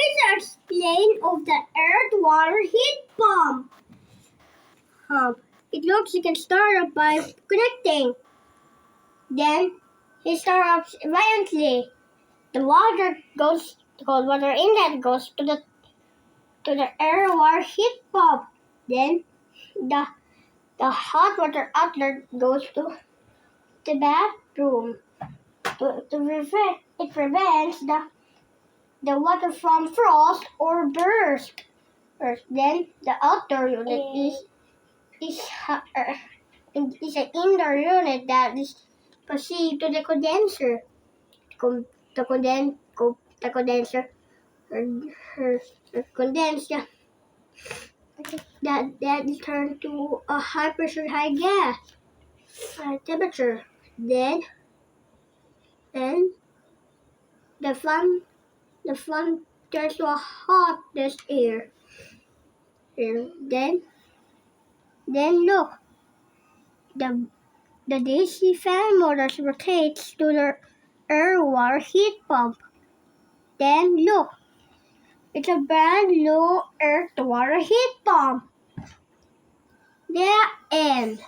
is explain of the earth water heat pump. It looks you can start up by connecting. Then he starts violently. The cold water inlet goes to the air water heat pump. Then the hot water outlet goes to the bathroom. It prevents the water from frost or burst. Then the outdoor unit is an indoor unit that is proceed to the condenser. The condenser condense that is turned to a high pressure, high gas temperature. Then the fan turns to a hot dust air. And then look, the DC fan motors rotates to the air water heat pump. Then look, it's a brand new earth water heat pump. The end.